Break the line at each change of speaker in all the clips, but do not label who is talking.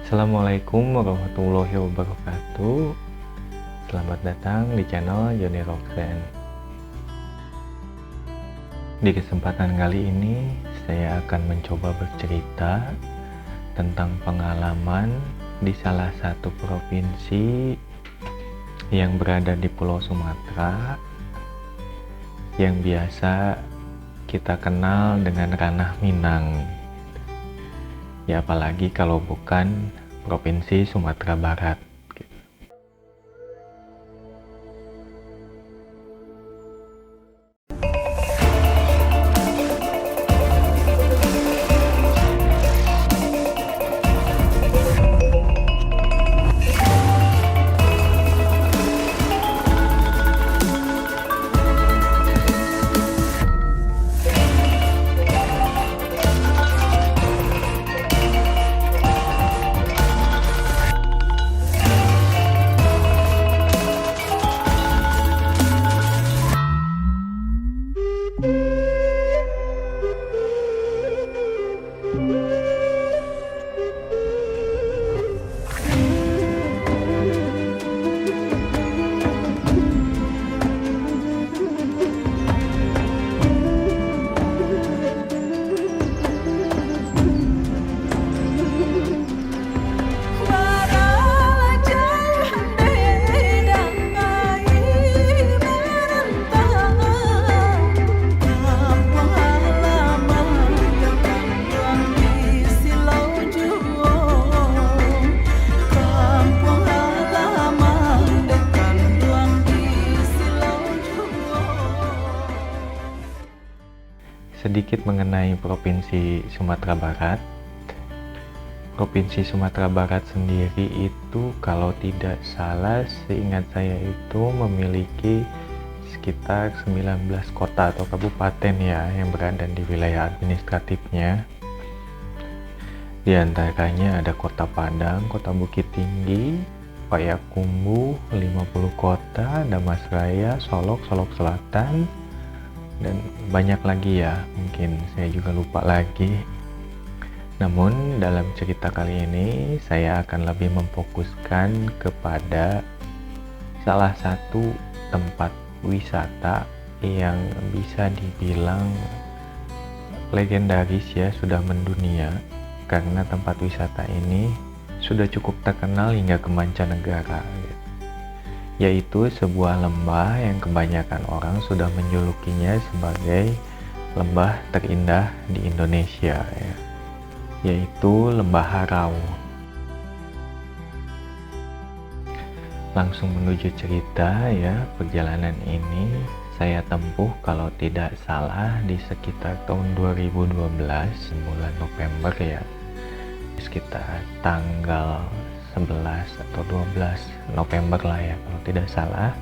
Assalamualaikum warahmatullahi wabarakatuh. Selamat datang di channel Johnny Roxen. Di kesempatan kali ini saya akan mencoba bercerita tentang pengalaman di salah satu provinsi yang berada di Pulau Sumatera yang biasa kita kenal dengan ranah Minang. Ya apalagi kalau bukan Provinsi Sumatera Barat. Sedikit mengenai Provinsi Sumatera Barat. Provinsi Sumatera Barat sendiri itu kalau tidak salah seingat saya itu memiliki sekitar 19 kota atau kabupaten ya yang berada di wilayah administratifnya. Di antaranya ada Kota Padang, Kota Bukit Tinggi, Payakumbuh, 50 kota, Damasraya, Solok, Solok Selatan, dan banyak lagi ya, mungkin saya juga lupa lagi. Namun dalam cerita kali ini saya akan lebih memfokuskan kepada salah satu tempat wisata yang bisa dibilang legendaris ya, sudah mendunia, karena tempat wisata ini sudah cukup terkenal hingga ke mancanegara, yaitu sebuah lembah yang kebanyakan orang sudah menjulukinya sebagai lembah terindah di Indonesia ya, yaitu Lembah Harau. Langsung menuju cerita ya, perjalanan ini saya tempuh kalau tidak salah di sekitar tahun 2012 bulan November ya, sekitar tanggal 11 atau 12 November lah ya kalau tidak salah,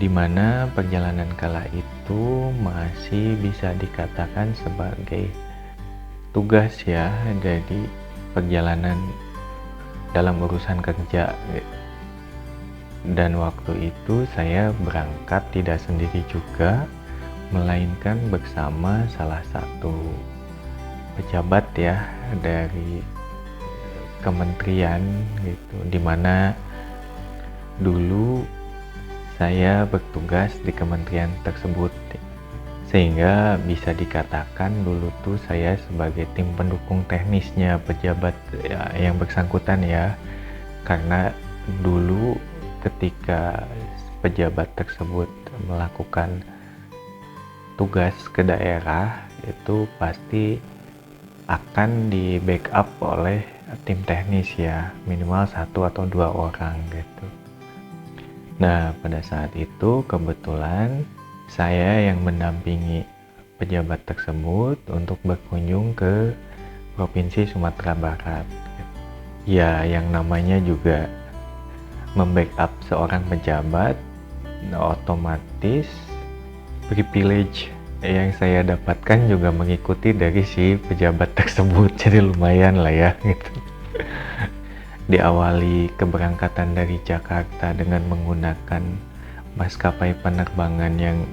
dimana perjalanan kala itu masih bisa dikatakan sebagai tugas ya, jadi perjalanan dalam urusan kerja. Dan waktu itu saya berangkat tidak sendiri juga, melainkan bersama salah satu pejabat ya dari kementerian gitu, dimana dulu saya bertugas di kementerian tersebut, sehingga bisa dikatakan dulu tuh saya sebagai tim pendukung teknisnya pejabat ya, yang bersangkutan ya, karena dulu ketika pejabat tersebut melakukan tugas ke daerah itu pasti akan di backup oleh tim teknis ya, minimal 1 atau 2 orang gitu. Nah pada saat itu kebetulan saya yang mendampingi pejabat tersebut untuk berkunjung ke Provinsi Sumatera Barat ya, yang namanya juga membackup seorang pejabat, otomatis privilege yang saya dapatkan juga mengikuti dari si pejabat tersebut, jadi lumayan lah ya gitu. Diawali keberangkatan dari Jakarta dengan menggunakan maskapai penerbangan yang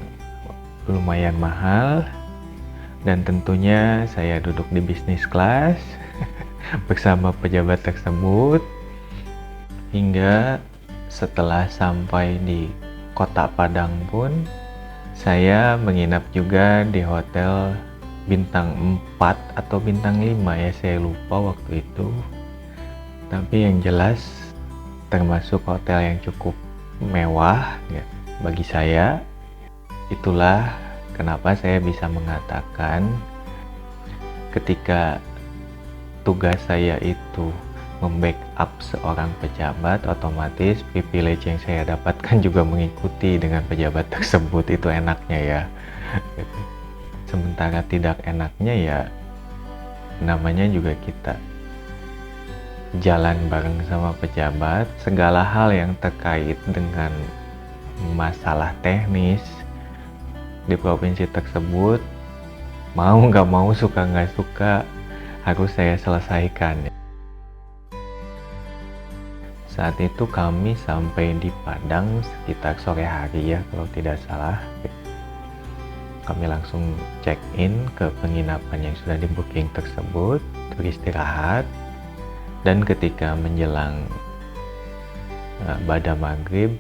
lumayan mahal, Dan tentunya saya duduk di bisnis kelas bersama pejabat tersebut, hingga setelah sampai di Kota Padang pun saya menginap juga di hotel bintang 4 atau bintang 5 ya, saya lupa waktu itu. Tapi yang jelas termasuk hotel yang cukup mewah ya, bagi saya. Itulah kenapa saya bisa mengatakan ketika tugas saya itu membackup seorang pejabat, otomatis privilege yang saya dapatkan juga mengikuti dengan pejabat tersebut. Itu enaknya ya. Sementara tidak enaknya ya, namanya juga kita jalan bareng sama pejabat, segala hal yang terkait dengan masalah teknis di provinsi tersebut, mau nggak mau, suka nggak suka, harus saya selesaikan. Saat itu kami sampai di Padang sekitar sore hari ya, kalau tidak salah. Kami langsung check-in ke penginapan yang sudah di booking tersebut, beristirahat, dan ketika menjelang bada maghrib,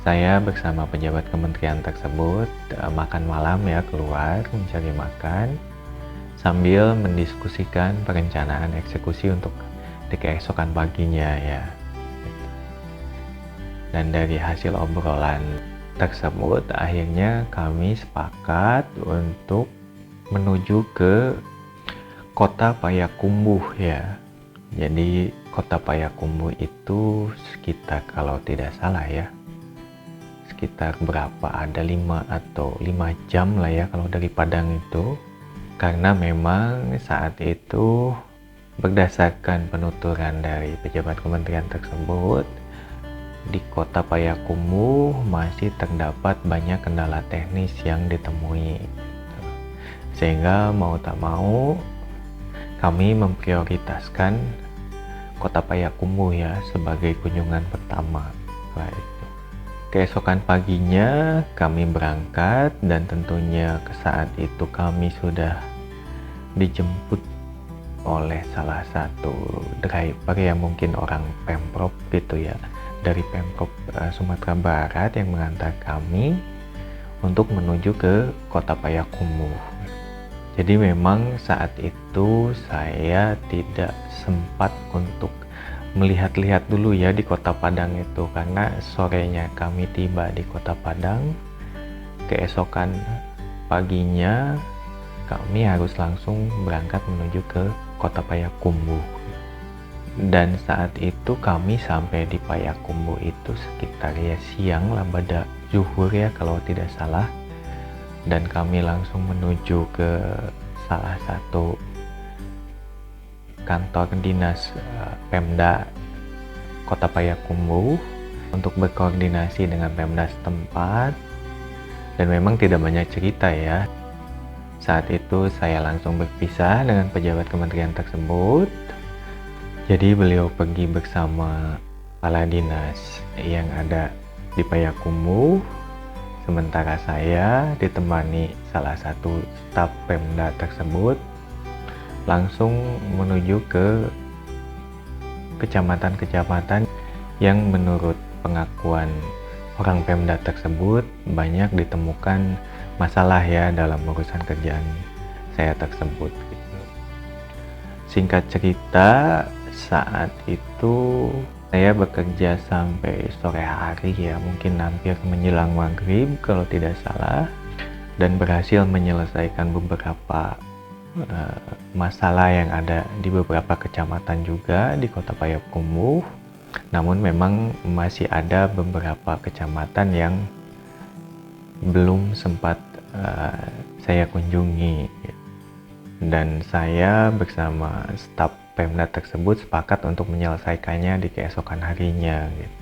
saya bersama pejabat kementerian tersebut makan malam ya, keluar mencari makan sambil mendiskusikan perencanaan eksekusi untuk di keesokan paginya ya. Dan dari hasil obrolan tersebut akhirnya kami sepakat untuk menuju ke Kota Payakumbuh ya. Jadi Kota Payakumbuh itu sekitar, kalau tidak salah ya, sekitar berapa, ada 5 atau 5 jam lah ya kalau dari Padang itu. Karena memang saat itu berdasarkan penuturan dari pejabat kementerian tersebut, di Kota Payakumbuh masih terdapat banyak kendala teknis yang ditemui, sehingga mau tak mau kami memprioritaskan Kota Payakumbuh ya sebagai kunjungan pertama. Keesokan paginya kami berangkat, dan tentunya ke saat itu kami sudah dijemput oleh salah satu driver yang mungkin orang Pemprov gitu ya, dari Pemprov Sumatera Barat, yang mengantar kami untuk menuju ke Kota Payakumbuh. Jadi memang saat itu saya tidak sempat untuk melihat-lihat dulu ya di Kota Padang itu, karena sorenya kami tiba di Kota Padang, keesokan paginya kami harus langsung berangkat menuju ke Kota Payakumbuh. Dan saat itu kami sampai di Payakumbuh itu sekitar ya siang lah, pada zuhur ya kalau tidak salah. Dan kami langsung menuju ke salah satu kantor dinas Pemda Kota Payakumbuh untuk berkoordinasi dengan Pemda setempat. Dan memang tidak banyak cerita ya. Saat itu saya langsung berpisah dengan pejabat kementerian tersebut. Jadi beliau pergi bersama kepala dinas yang ada di Payakumbuh, sementara saya ditemani salah satu staf Pemda tersebut langsung menuju ke kecamatan-kecamatan yang menurut pengakuan orang Pemda tersebut banyak ditemukan masalah ya dalam urusan kerjaan saya tersebut. Singkat cerita, saat itu saya bekerja sampai sore hari ya, mungkin hampir menjelang maghrib kalau tidak salah, dan berhasil menyelesaikan beberapa masalah yang ada di beberapa kecamatan juga di Kota Payakumbuh. Namun memang masih ada beberapa kecamatan yang belum sempat saya kunjungi, dan saya bersama staf Pemda tersebut sepakat untuk menyelesaikannya di keesokan harinya gitu.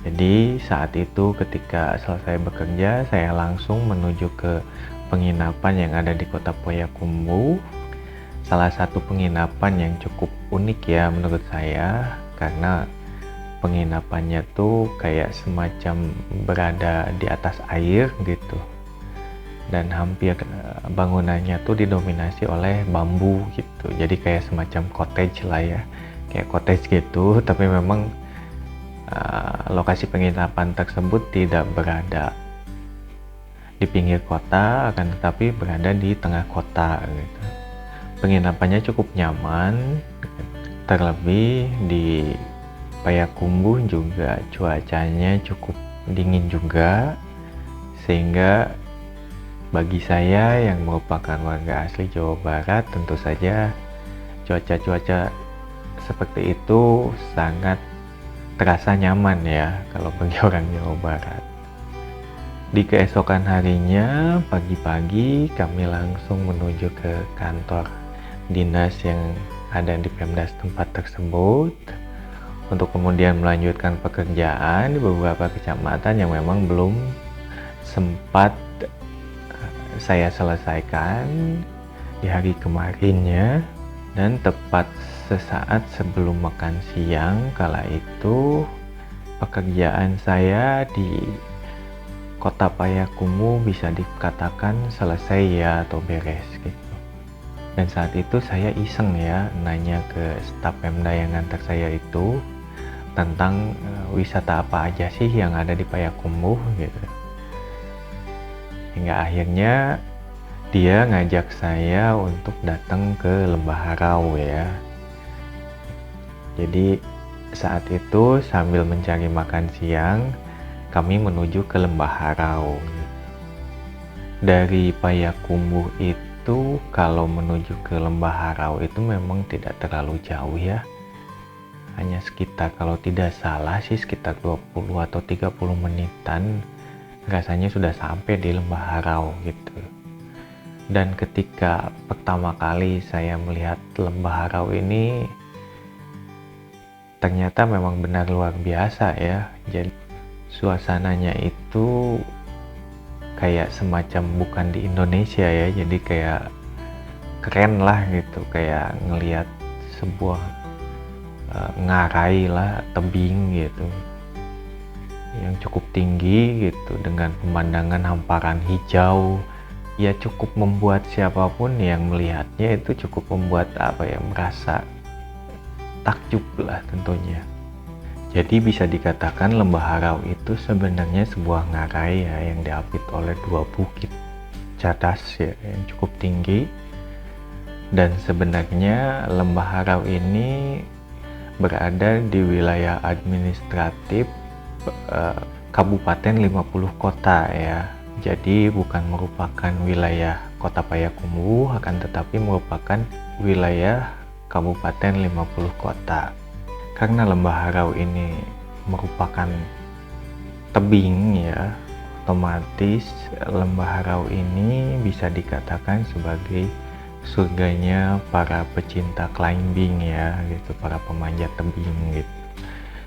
Jadi saat itu ketika selesai bekerja, saya langsung menuju ke penginapan yang ada di Kota Payakumbuh. Salah satu penginapan yang cukup unik ya menurut saya, karena penginapannya tuh kayak semacam berada di atas air gitu. dan hampir bangunannya tuh didominasi oleh bambu gitu, jadi kayak semacam cottage lah ya, kayak cottage gitu, tapi memang lokasi penginapan tersebut tidak berada di pinggir kota, akan tetapi berada di tengah kota gitu. Penginapannya cukup nyaman, terlebih di Payakumbuh juga cuacanya cukup dingin juga, sehingga bagi saya yang merupakan warga asli Jawa Barat, tentu saja cuaca-cuaca seperti itu sangat terasa nyaman ya kalau bagi orang Jawa Barat. Di keesokan harinya, pagi-pagi kami langsung menuju ke kantor dinas yang ada di Pemda setempat tersebut untuk kemudian melanjutkan pekerjaan di beberapa kecamatan yang memang belum sempat saya selesaikan di hari kemarinnya. Dan tepat sesaat sebelum makan siang kala itu, pekerjaan saya di Kota Payakumbuh bisa dikatakan selesai ya, atau beres gitu. Dan saat itu saya iseng ya nanya ke staf Pemda yang ngantar saya itu tentang wisata apa aja sih yang ada di Payakumbuh gitu. Hingga akhirnya dia ngajak saya untuk datang ke Lembah Harau ya. Jadi saat itu sambil mencari makan siang, kami menuju ke Lembah Harau. Dari Payakumbuh itu kalau menuju ke Lembah Harau itu memang tidak terlalu jauh ya. Hanya sekitar, kalau tidak salah sih sekitar 20 atau 30 menitan rasanya sudah sampai di Lembah Harau gitu. Dan ketika pertama kali saya melihat Lembah Harau ini, ternyata memang benar luar biasa ya. Jadi suasananya itu kayak semacam bukan di Indonesia ya, jadi kayak keren lah gitu, kayak ngelihat sebuah ngarai lah, tebing gitu yang cukup tinggi gitu dengan pemandangan hamparan hijau. Ya cukup membuat siapapun yang melihatnya itu cukup membuat merasa takjub lah tentunya. Jadi bisa dikatakan Lembah Harau itu sebenarnya sebuah ngarai ya, yang diapit oleh dua bukit cadas ya yang cukup tinggi. Dan sebenarnya Lembah Harau ini berada di wilayah administratif Kabupaten 50 Kota ya. Jadi bukan merupakan wilayah Kota Payakumbuh, akan tetapi merupakan wilayah Kabupaten 50 Kota. Karena Lembah Harau ini merupakan tebing ya, otomatis Lembah Harau ini bisa dikatakan sebagai surganya para pecinta climbing ya gitu, para pemanjat tebing gitu.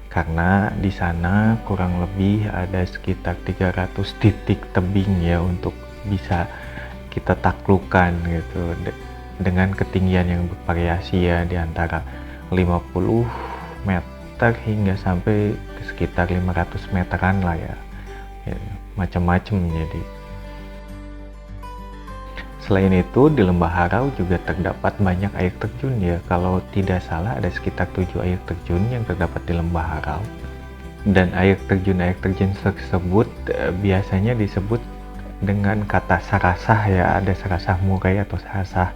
Karena di sana kurang lebih ada sekitar 300 titik tebing ya untuk bisa kita taklukkan gitu, dengan ketinggian yang bervariasi ya, di antara 50 meter hingga sampai sekitar 500 meteran lah ya, macam-macam. Jadi selain itu di Lembah Harau juga terdapat banyak air terjun ya, kalau tidak salah ada sekitar 7 air terjun yang terdapat di Lembah Harau. Dan air terjun tersebut biasanya disebut dengan kata sarasah ya, ada sarasah murai atau sarasah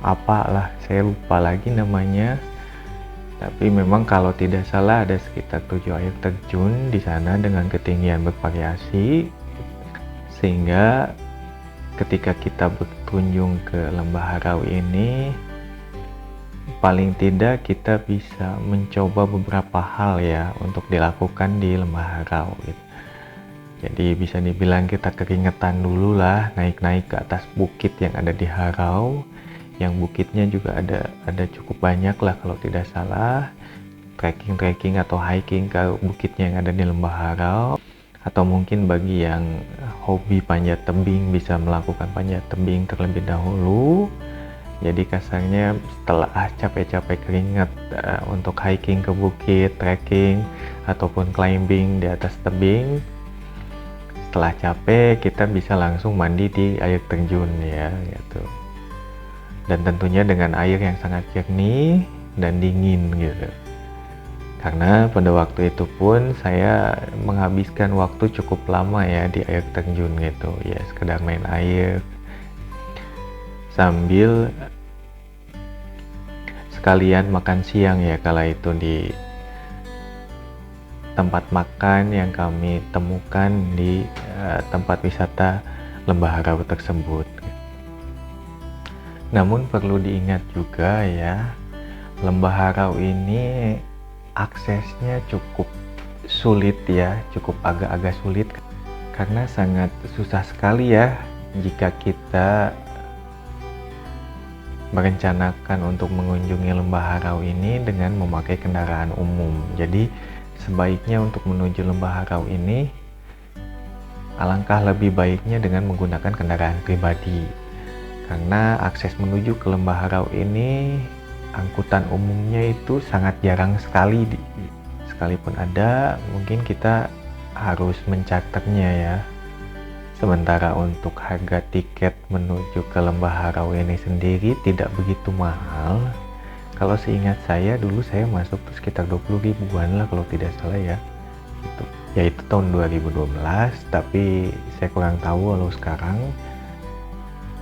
apalah, saya lupa lagi namanya. Tapi memang kalau tidak salah ada sekitar 7 air terjun di sana dengan ketinggian bervariasi, sehingga ketika kita berkunjung ke Lembah Harau ini, paling tidak kita bisa mencoba beberapa hal ya untuk dilakukan di Lembah Harau gitu. Jadi bisa dibilang kita keringetan dulu lah naik-naik ke atas bukit yang ada di Harau, yang bukitnya juga ada cukup banyak lah kalau tidak salah, trekking atau hiking ke bukitnya yang ada di Lembah Harau. Atau mungkin bagi yang hobi panjat tebing bisa melakukan panjat tebing terlebih dahulu. Jadi kasarnya setelah capek-capek keringat untuk hiking ke bukit, trekking ataupun climbing di atas tebing, setelah capek kita bisa langsung mandi di air terjun ya gitu. Dan tentunya dengan air yang sangat jernih dan dingin gitu. Karena pada waktu itu pun saya menghabiskan waktu cukup lama ya di air terjun gitu ya, sekedar main air sambil sekalian makan siang ya kala itu di tempat makan yang kami temukan di tempat wisata Lembah Harau tersebut. Namun perlu diingat juga ya, Lembah Harau ini aksesnya cukup sulit ya, cukup agak-agak sulit karena sangat susah sekali ya jika kita merencanakan untuk mengunjungi Lembah Harau ini dengan memakai kendaraan umum. Jadi sebaiknya untuk menuju Lembah Harau ini alangkah lebih baiknya dengan menggunakan kendaraan pribadi. Karena akses menuju ke Lembah Harau ini angkutan umumnya itu sangat jarang sekali. Sekalipun ada, mungkin kita harus mencatatnya ya. Sementara untuk harga tiket menuju ke Lembah Harau ini sendiri tidak begitu mahal. Kalau seingat saya dulu saya masuk tuh sekitar 20 ribuan lah kalau tidak salah ya. Gitu. Yaitu tahun 2012, tapi saya kurang tahu kalau sekarang.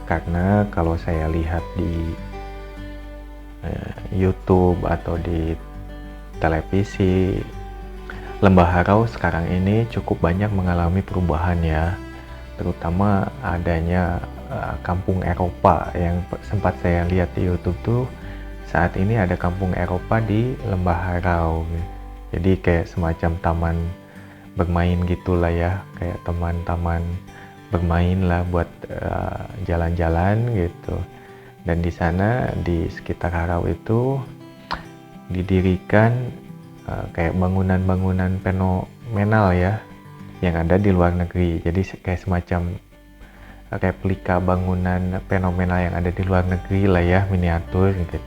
Karena kalau saya lihat di YouTube atau di televisi, Lembah Harau sekarang ini cukup banyak mengalami perubahan ya, terutama adanya kampung Eropa yang sempat saya lihat di YouTube tuh. Saat ini ada kampung Eropa di Lembah Harau, jadi kayak semacam taman bermain gitulah ya, kayak taman bermain lah buat jalan-jalan gitu. Dan di sana di sekitar Harau itu didirikan kayak bangunan-bangunan fenomenal ya yang ada di luar negeri. Jadi kayak semacam replika bangunan fenomenal yang ada di luar negeri lah ya, miniatur gitu.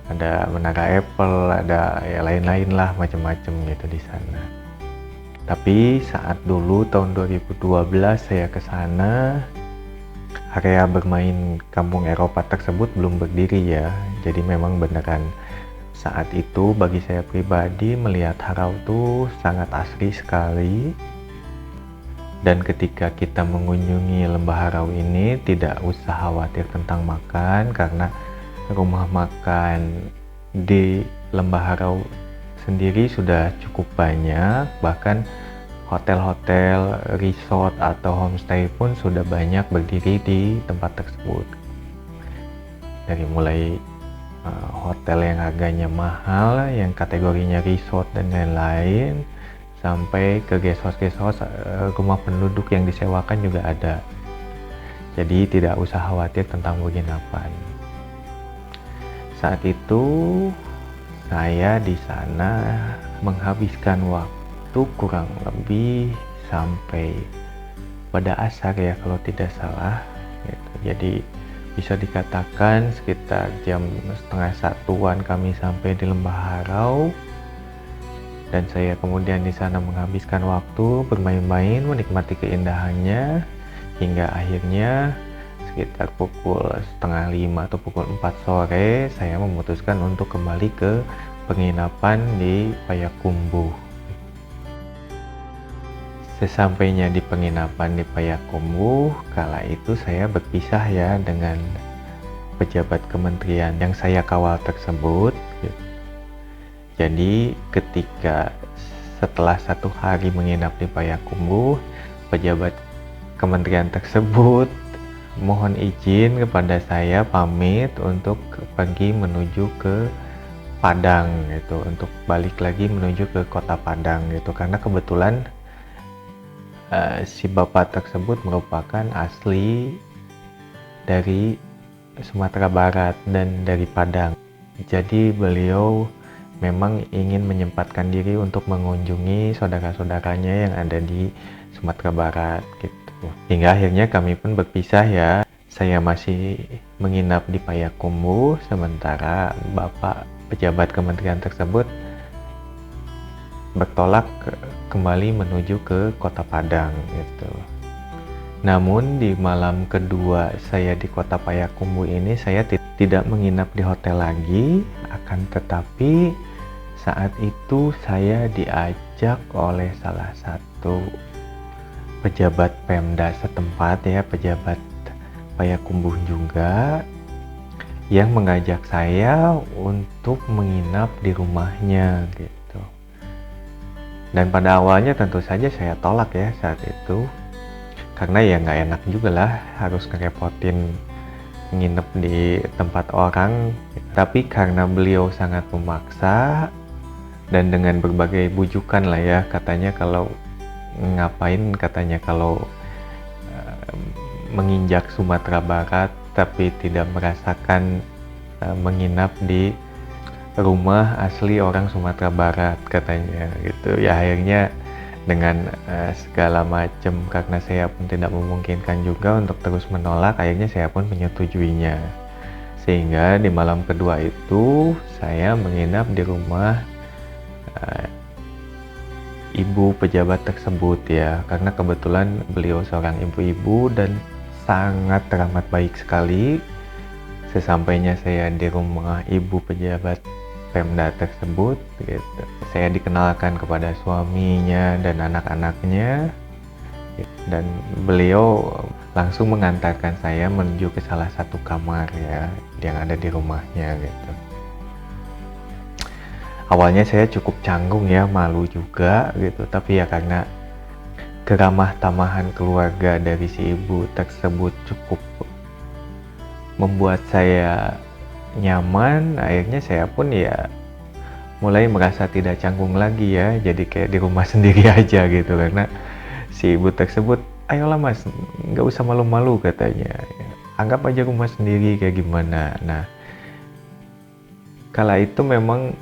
Ada menara Eiffel, ada ya lain-lain lah macam-macam gitu di sana. Tapi saat dulu tahun 2012 saya ke sana, area bermain kampung Eropa tersebut belum berdiri ya. Jadi memang beneran saat itu bagi saya pribadi melihat Harau tuh sangat asri sekali. Dan ketika kita mengunjungi Lembah Harau ini tidak usah khawatir tentang makan, karena rumah makan di Lembah Harau sendiri sudah cukup banyak. Bahkan hotel-hotel, resort atau homestay pun sudah banyak berdiri di tempat tersebut. Dari mulai hotel yang harganya mahal, yang kategorinya resort dan lain-lain, sampai ke guest house rumah penduduk yang disewakan juga ada. Jadi tidak usah khawatir tentang penginapan. Saat itu saya di sana menghabiskan waktu kurang lebih sampai pada asar ya kalau tidak salah gitu. Jadi bisa dikatakan sekitar jam 12:30 kami sampai di Lembah Harau, dan saya kemudian di sana menghabiskan waktu bermain-main menikmati keindahannya hingga akhirnya sekitar pukul 4:30 atau pukul 4 sore saya memutuskan untuk kembali ke penginapan di Payakumbuh. Sesampainya di penginapan di Payakumbuh, kala itu saya berpisah ya dengan pejabat kementerian yang saya kawal tersebut. Jadi ketika setelah 1 hari menginap di Payakumbuh, pejabat kementerian tersebut mohon izin kepada saya pamit untuk pergi menuju ke Padang gitu, untuk balik lagi menuju ke kota Padang gitu, karena kebetulan si bapak tersebut merupakan asli dari Sumatera Barat dan dari Padang. Jadi beliau memang ingin menyempatkan diri untuk mengunjungi saudara-saudaranya yang ada di Sumatera Barat gitu. Hingga akhirnya kami pun berpisah ya. Saya masih menginap di Payakumbuh, sementara bapak pejabat kementerian tersebut bertolak kembali menuju ke Kota Padang gitu. Namun di malam kedua saya di Kota Payakumbuh ini saya tidak menginap di hotel lagi, akan tetapi saat itu saya diajak oleh salah satu pejabat Pemda setempat ya, pejabat Payakumbuh juga, yang mengajak saya untuk menginap di rumahnya gitu. Dan pada awalnya tentu saja saya tolak ya saat itu, karena ya nggak enak juga lah harus ngerepotin nginep di tempat orang. Tapi karena beliau sangat memaksa dan dengan berbagai bujukan lah ya, katanya kalau ngapain, katanya kalau menginjak Sumatera Barat tapi tidak merasakan menginap di rumah asli orang Sumatera Barat katanya gitu ya. Akhirnya dengan segala macam, karena saya pun tidak memungkinkan juga untuk terus menolak, akhirnya saya pun menyetujuinya. Sehingga di malam kedua itu saya menginap di rumah ibu pejabat tersebut ya, karena kebetulan beliau seorang ibu-ibu dan sangat teramat baik sekali. Sesampainya saya di rumah ibu pejabat Pemda tersebut gitu, saya dikenalkan kepada suaminya dan anak-anaknya, dan beliau langsung mengantarkan saya menuju ke salah satu kamar ya yang ada di rumahnya gitu. Awalnya saya cukup canggung ya, malu juga gitu, tapi ya karena keramah tamahan keluarga dari si ibu tersebut cukup membuat saya nyaman, akhirnya saya pun ya mulai merasa tidak canggung lagi ya, jadi kayak di rumah sendiri aja gitu. Karena si ibu tersebut, ayolah mas, nggak usah malu-malu katanya, anggap aja rumah sendiri kayak gimana. Nah, kala itu memang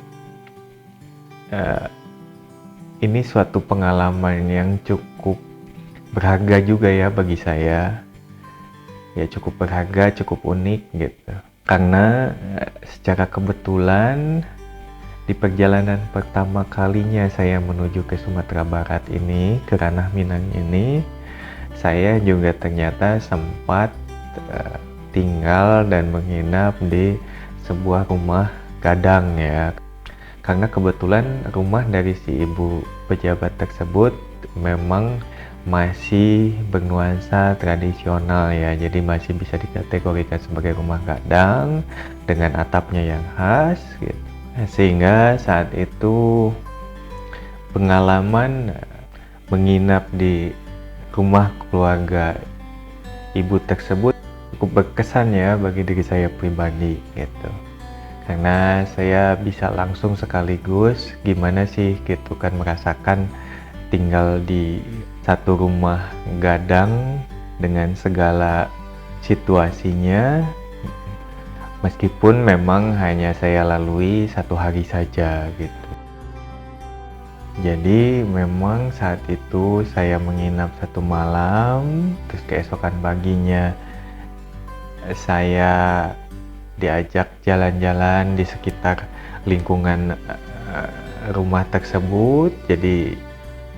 ini suatu pengalaman yang cukup berharga juga ya bagi saya, ya cukup berharga, cukup unik gitu. Karena secara kebetulan di perjalanan pertama kalinya saya menuju ke Sumatera Barat ini, ke Ranah Minang ini, saya juga ternyata sempat tinggal dan menginap di sebuah rumah gadang ya. Karena kebetulan rumah dari si ibu pejabat tersebut memang masih bernuansa tradisional ya, jadi masih bisa dikategorikan sebagai rumah gadang dengan atapnya yang khas gitu. Sehingga saat itu pengalaman menginap di rumah keluarga ibu tersebut cukup berkesan ya bagi diri saya pribadi gitu. Karena saya bisa langsung sekaligus gimana sih gitu kan merasakan tinggal di satu rumah gadang dengan segala situasinya, meskipun memang hanya saya lalui satu hari saja gitu. Jadi memang saat itu saya menginap satu malam, terus keesokan paginya saya diajak jalan-jalan di sekitar lingkungan rumah tersebut. Jadi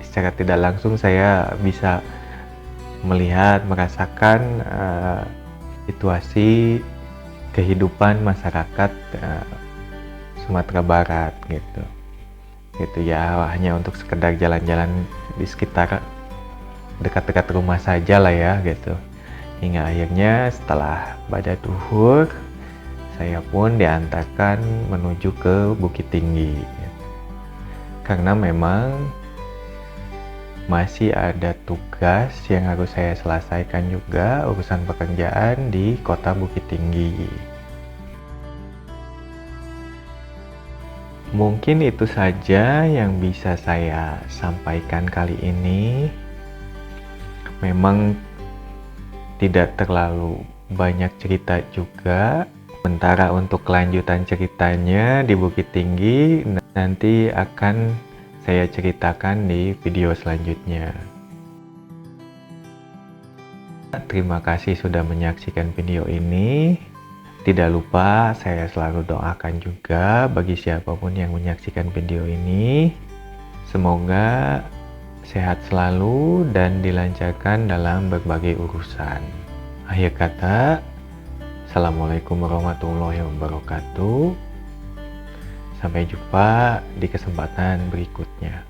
secara tidak langsung saya bisa melihat, merasakan situasi kehidupan masyarakat Sumatera Barat gitu. Gitu ya, hanya untuk sekedar jalan-jalan di sekitar dekat-dekat rumah saja lah ya gitu. Hingga akhirnya setelah pada duhur, saya pun diantarkan menuju ke Bukit Tinggi gitu. Karena memang masih ada tugas yang harus saya selesaikan juga, urusan pekerjaan di kota Bukit Tinggi. Mungkin itu saja yang bisa saya sampaikan kali ini. Memang tidak terlalu banyak cerita juga. Sementara untuk kelanjutan ceritanya di Bukit Tinggi nanti akan saya ceritakan di video selanjutnya. Terima kasih sudah menyaksikan video ini. Tidak lupa saya selalu doakan juga bagi siapapun yang menyaksikan video ini, Semoga sehat selalu dan dilancarkan dalam berbagai urusan. Akhir kata, Assalamualaikum warahmatullahi wabarakatuh. Sampai jumpa di kesempatan berikutnya.